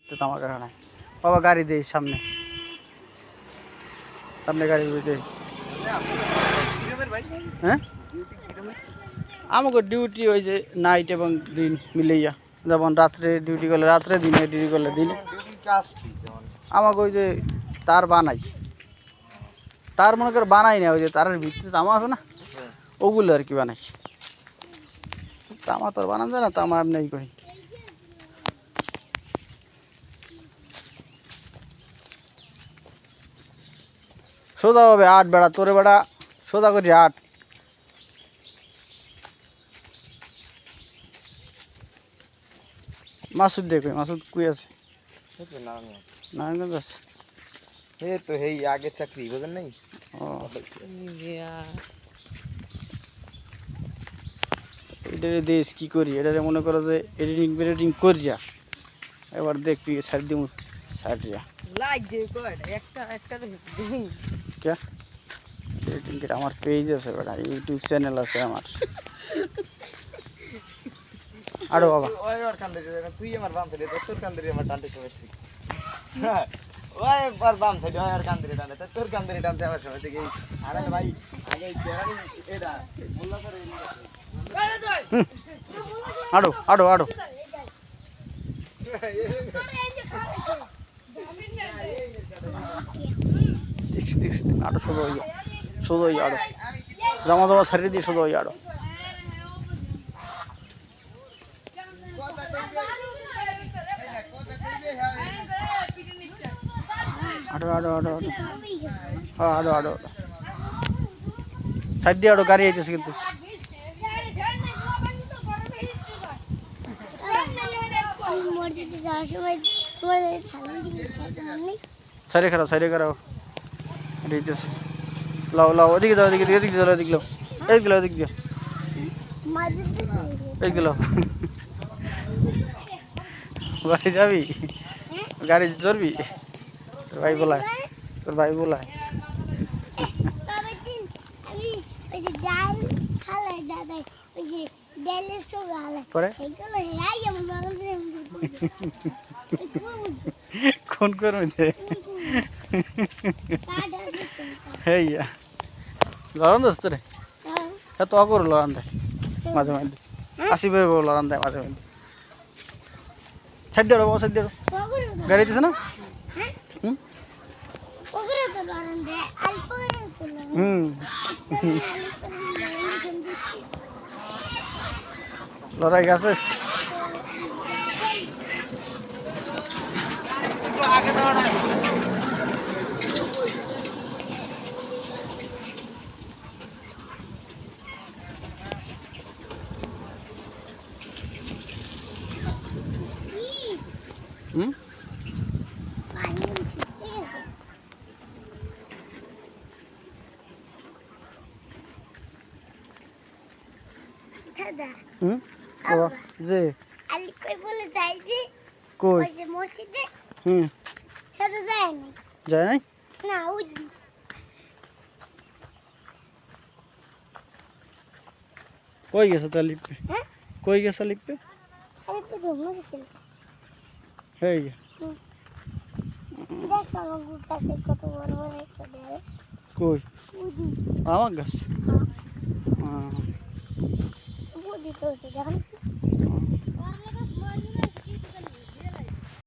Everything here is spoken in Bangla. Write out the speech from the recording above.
তো তামাক কারখানায় বাবা গাড়ি দেই সামনে সামনে গাড়ি দেই হ্যাঁ আমাকে ডিউটি ওই যে নাইট এবং দিন মিলাইয়া যেমন রাত্রে ডিউটি করলে রাত্রে দিনে ডিউটি করলে দিনে আমাকে ওই যে তার বানাই তার মনে করে বানাই না ওই যে তারের ভিত্তিতে তামা আছে না ওগুলো আর কি বানাই তামা তো আর বানান যায় না তামা এমনি করি সোজা হবে 8 বেড়া তোরে বেড়া সোজা করি 8 মাসুদ দেখবে মাসুদ কুই আছে নারায়ণগঞ্জ আছে হে তো হেই আগের চাকরি বুঝেন নাই এটারে দেশ কি করি এটারে মনে করো যে এডিটিং করিয়া এবার দেখবি সাইড দিমু সাইড রিয়া লাইক দে কর একটা দেই কে এডিটিং এর আমার পেজ আছে বড় ইউটিউব চ্যানেল আছে আমার আরো বাবা ওই আর কান্দে তুই আমার বাম সাইডে তোর কান্দে আমার টানতে সমস্যা হ্যাঁ ওই আর বাম সাইডে ওই আর কান্দে টানতে তোর কান্দে টানতে আমার সমস্যা কি আরে ভাই আগে কেরানি এটা বললা করে আড়ো আড়ো আড়ো দেখছি আড়ো শুধু ওই আড়ো জামা সারিয়ে দিয়ে শুধু ওই আড়ো আড়ো আড়ো আড়ো আড়ো হ্যাঁ আড়ো আড়ো সাইড দিয়ে আড়ো গাড়ি আইতেছে কিন্তু সাইডে খারাপ দিতেছে লাও ওদিকে যাও এদিকে যাও এদিক দিও বাড়ি যাবি গাড়ি চড়বি তোর ভাই বলায় পরে কোন করবে হেইয়া লড়ান দোস্ত রে এত অগর লড়ান দেয় মাঝে মাঝে আসিবে লড়ান দেয় মাঝে মাঝে সাইড দিয়ে গাড়ি দিছে না লড়াই গেছে যে আলি কই বলে যাইবি কই ওই যে মসজিদে সাথে যায় নাই না ওই কই গেছে তা লিপে কই গেছে লিপে আলিপে ধুমে গেছিল হেই দেখ আমার কাছে কত বড় বড় একটা ঢেঁড়স কই আমার গাছ বুদ্ধি তো দেখেন